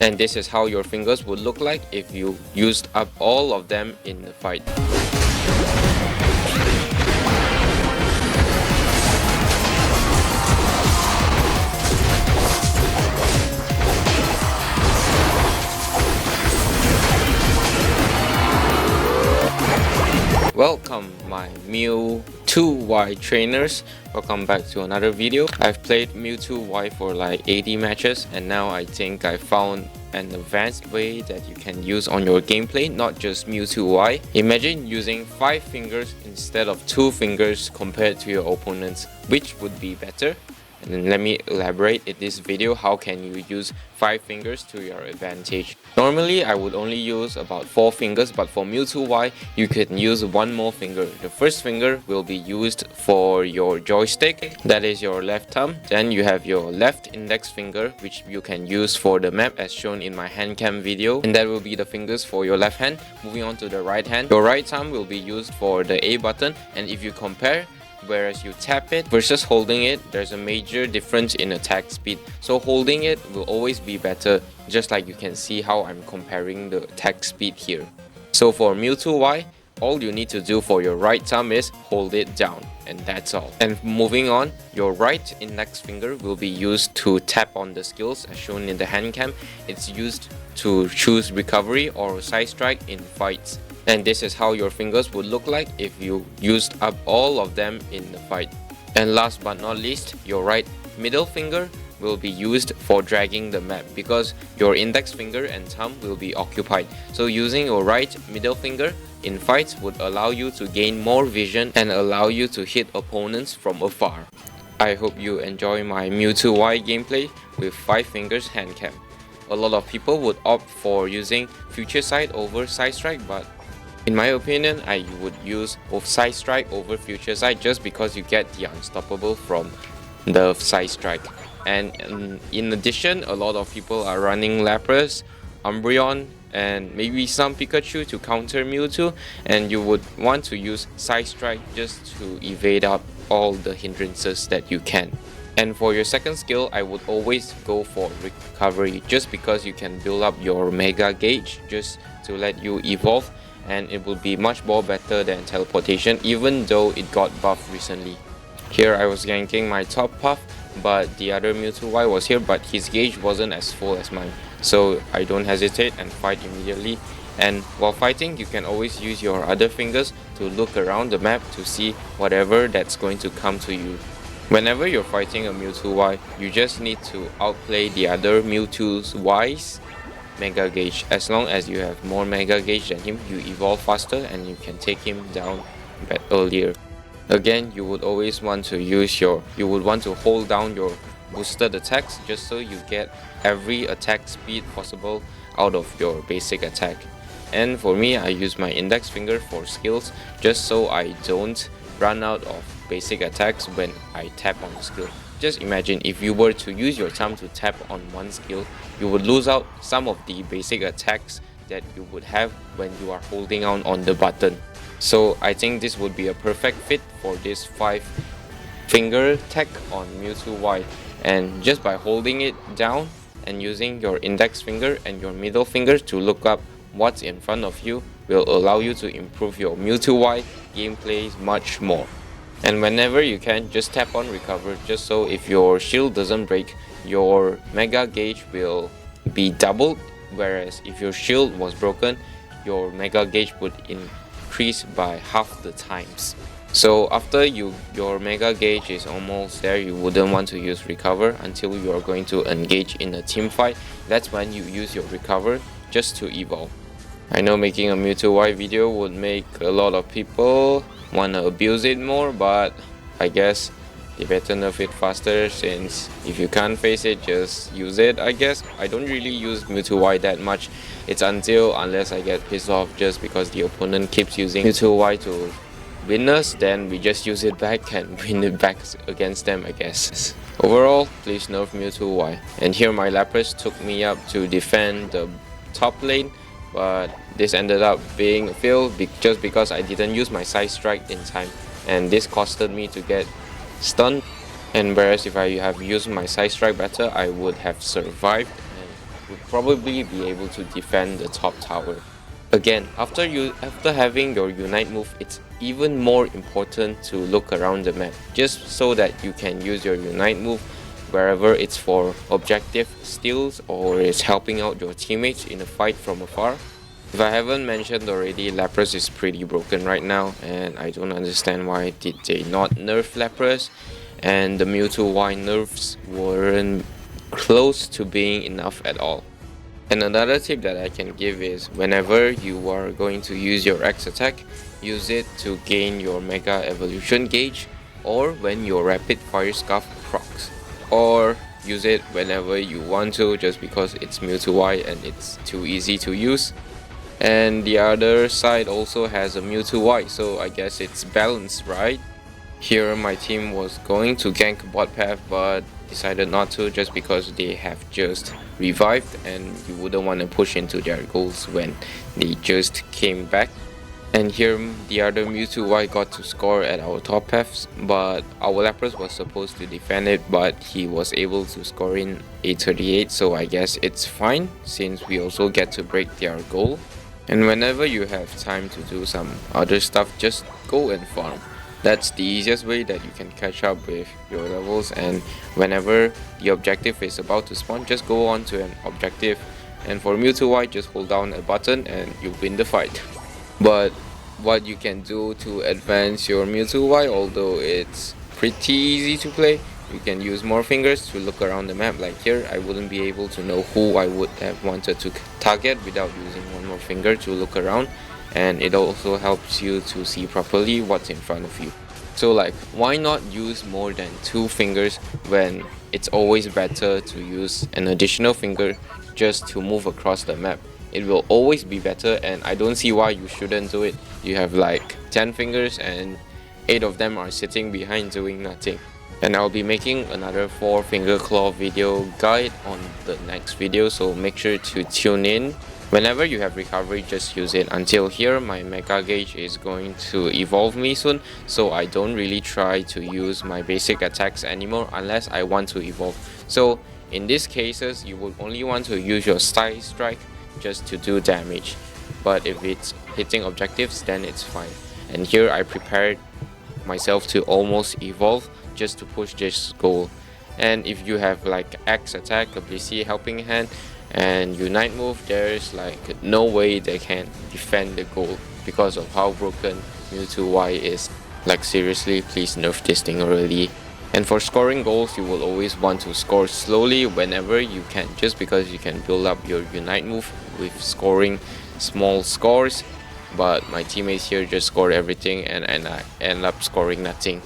And this is how your fingers would look like if you used up all of them in the fight. Welcome my MEWTWO trainers, welcome back to another video. I've played MEWTWO for like 80 matches and now I think I found an advanced way that you can use on your gameplay, not just MEWTWO. Imagine using 5 fingers instead of 2 fingers compared to your opponents. Which would be better? And then let me elaborate in this video how can you use 5 fingers to your advantage. Normally I would only use about 4 fingers, but for MEWTWO you can use 1 more finger. The first finger will be used for your joystick, that is your left thumb. Then you have your left index finger, which you can use for the map as shown in my hand cam video, and that will be the fingers for your left hand. Moving on to the right hand, your right thumb will be used for the A button, and if you compare, whereas you tap it versus holding it, there's a major difference in attack speed. So holding it will always be better, just like you can see how I'm comparing the attack speed here. So for MEWTWO, all you need to do for your right thumb is hold it down, and that's all. And moving on, your right index finger will be used to tap on the skills as shown in the hand cam. It's used to choose recovery or side strike in fights. And this is how your fingers would look like if you used up all of them in the fight. And last but not least, your right middle finger will be used for dragging the map because your index finger and thumb will be occupied. So using your right middle finger in fights would allow you to gain more vision and allow you to hit opponents from afar. I hope you enjoy my MEWTWO gameplay with 5 fingers hand cam. A lot of people would opt for using future sight over side strike, but in my opinion, I would use both side strike over future sight just because you get the unstoppable from the side strike. And in addition, a lot of people are running Lapras, Umbreon, and maybe some Pikachu to counter Mewtwo, and you would want to use side strike just to evade out all the hindrances that you can. And for your second skill, I would always go for recovery just because you can build up your mega gauge just to let you evolve, and it will be much more better than teleportation, even though it got buffed recently. Here I was ganking my top puff, but the other MEWTWO was here, but his gauge wasn't as full as mine, so I don't hesitate and fight immediately. And while fighting, you can always use your other fingers to look around the map to see whatever that's going to come to you. Whenever you're fighting a MEWTWO, you just need to outplay the other MEWTWO's mega gauge. As long as you have more mega gauge than him, you evolve faster and you can take him down a bit earlier. Again, you would always want to hold down your boosted attacks just so you get every attack speed possible out of your basic attack. And for me, I use my index finger for skills just so I don't run out of basic attacks when I tap on the skill. Just imagine if you were to use your thumb to tap on one skill, you would lose out some of the basic attacks that you would have when you are holding on the button. So I think this would be a perfect fit for this 5 finger tech on MEWTWO, and just by holding it down and using your index finger and your middle finger to look up what's in front of you will allow you to improve your MEWTWO gameplay much more. And whenever you can, just tap on recover just so if your shield doesn't break, your mega gauge will be doubled, whereas if your shield was broken, your mega gauge would increase by half the times. So after your mega gauge is almost there, you wouldn't want to use recover until you are going to engage in a team fight. That's when you use your recover just to evolve. I know making a MEWTWO video would make a lot of people want to abuse it more, but I guess they better nerf it faster, since if you can't face it, just use it. I guess I don't really use MEWTWO that much. It's unless I get pissed off just because the opponent keeps using MEWTWO to win us, then we just use it back and win it back against them, I guess. Overall, please nerf MEWTWO. And here my Lapras took me up to defend the top lane, but this ended up being a fail just because I didn't use my side strike in time, and this costed me to get stunned. And whereas if I have used my side strike better, I would have survived, and would probably be able to defend the top tower. Again, after having your unite move, it's even more important to look around the map, just so that you can use your unite move wherever it's for objective steals or is helping out your teammates in a fight from afar. If I haven't mentioned already, Lapras is pretty broken right now, and I don't understand why did they not nerf Lapras, and the MEWTWO nerfs weren't close to being enough at all. And another tip that I can give is whenever you are going to use your X attack, use it to gain your Mega Evolution gauge, or when your Rapid Fire Scarf procs, or use it whenever you want to, just because it's MEWTWO and it's too easy to use. And the other side also has a MEWTWO, so I guess it's balanced, right? Here my team was going to gank bot path but decided not to, just because they have just revived and you wouldn't want to push into their goals when they just came back. And here the other MEWTWO got to score at our top paths, but our Lapras was supposed to defend it, but he was able to score in 838, so I guess it's fine since we also get to break their goal. And whenever you have time to do some other stuff, just go and farm. That's the easiest way that you can catch up with your levels, and whenever the objective is about to spawn, just go on to an objective, and for MEWTWO just hold down a button and you win the fight. But what you can do to advance your MEWTWO, although it's pretty easy to play, you can use more fingers to look around the map. Like here, I wouldn't be able to know who I would have wanted to target without using one more finger to look around, and it also helps you to see properly what's in front of you. So like, why not use more than 2 fingers when it's always better to use an additional finger just to move across the map? It will always be better, and I don't see why you shouldn't do it. You have like 10 fingers and 8 of them are sitting behind doing nothing. And I'll be making another 4 finger claw video guide on the next video, so make sure to tune in. Whenever you have recovery, just use it. Until here, my Mega Gauge is going to evolve me soon, so I don't really try to use my basic attacks anymore unless I want to evolve. So in these cases, you would only want to use your Side Strike just to do damage. But if it's hitting objectives, then it's fine. And here I prepared myself to almost evolve just to push this goal. And if you have like X attack, a BC helping hand, and unite move, there's like no way they can defend the goal because of how broken MEWTWO is. Like seriously, please nerf this thing already. And for scoring goals, you will always want to score slowly whenever you can, just because you can build up your unite move with scoring small scores. But my teammates here just scored everything, and I end up scoring nothing.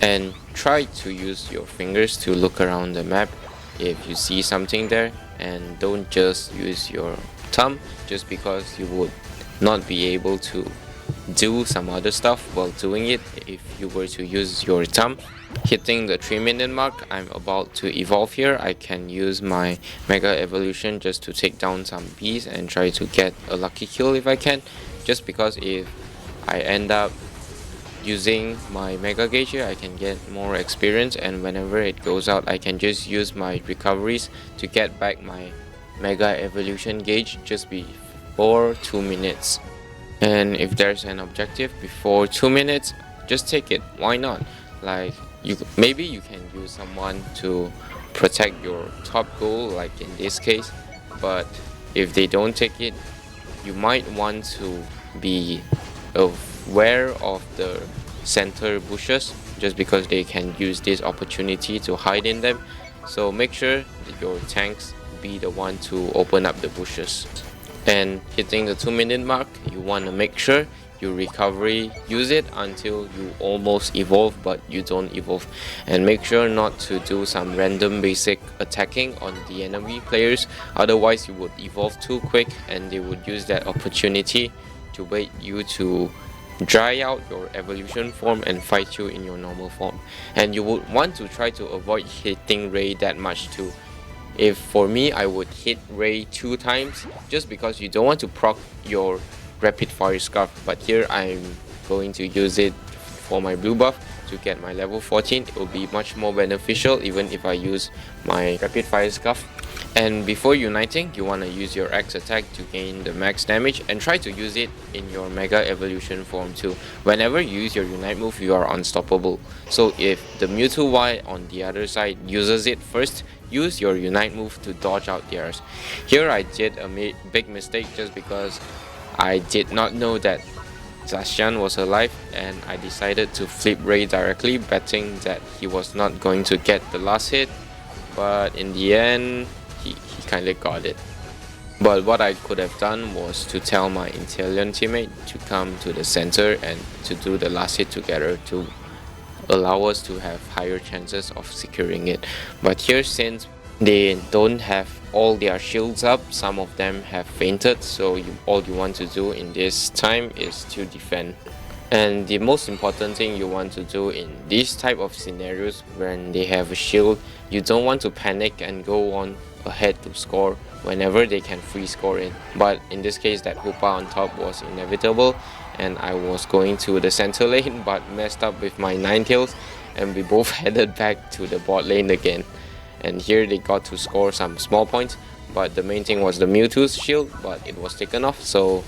And try to use your fingers to look around the map if you see something there, and don't just use your thumb just because you would not be able to do some other stuff while doing it if you were to use your thumb. Hitting the 3-minute mark, I'm about to evolve here. I can use my Mega Evolution just to take down some bees and try to get a lucky kill if I can, just because if I end up using my Mega Gauge here, I can get more experience, and whenever it goes out, I can just use my recoveries to get back my Mega Evolution gauge just before 2 minutes. And if there's an objective before 2 minutes, just take it. Why not? Like, maybe you can use someone to protect your top goal, like in this case, but if they don't take it, you might want to be aware of the center bushes, just because they can use this opportunity to hide in them. So make sure that your tanks be the one to open up the bushes. And hitting the 2-minute mark, you want to make sure you recovery, use it until you almost evolve but you don't evolve, and make sure not to do some random basic attacking on the enemy players, otherwise you would evolve too quick and they would use that opportunity to wait you to dry out your evolution form and fight you in your normal form. And you would want to try to avoid hitting Ray that much too. If for me, I would hit Ray 2 times just because you don't want to proc your rapid fire scarf, but here I'm going to use it for my blue buff to get my level 14. It will be much more beneficial even if I use my rapid fire scarf. And before uniting, you want to use your X attack to gain the max damage and try to use it in your Mega Evolution form too. Whenever you use your Unite move, you are unstoppable. So if the Mewtwo Y on the other side uses it first, use your Unite move to dodge out theirs. Here I did a big mistake just because I did not know that Zacian was alive, and I decided to flip Ray directly, betting that he was not going to get the last hit, but in the end he kinda got it. But what I could have done was to tell my Inteleon teammate to come to the center and to do the last hit together to allow us to have higher chances of securing it. But here, since they don't have all their shields up, some of them have fainted, so all you want to do in this time is to defend. And the most important thing you want to do in these type of scenarios, when they have a shield, you don't want to panic and go on ahead to score whenever they can free score it. But in this case, that Hoopa on top was inevitable, and I was going to the center lane but messed up with my Ninetales, and we both headed back to the bot lane again. And here they got to score some small points, but the main thing was the Mewtwo's shield, but it was taken off, so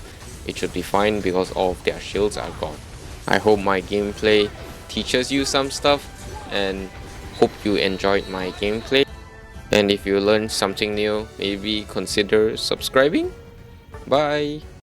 it should be fine because all of their shields are gone. I hope my gameplay teaches you some stuff, and hope you enjoyed my gameplay. And if you learned something new, maybe consider subscribing. Bye!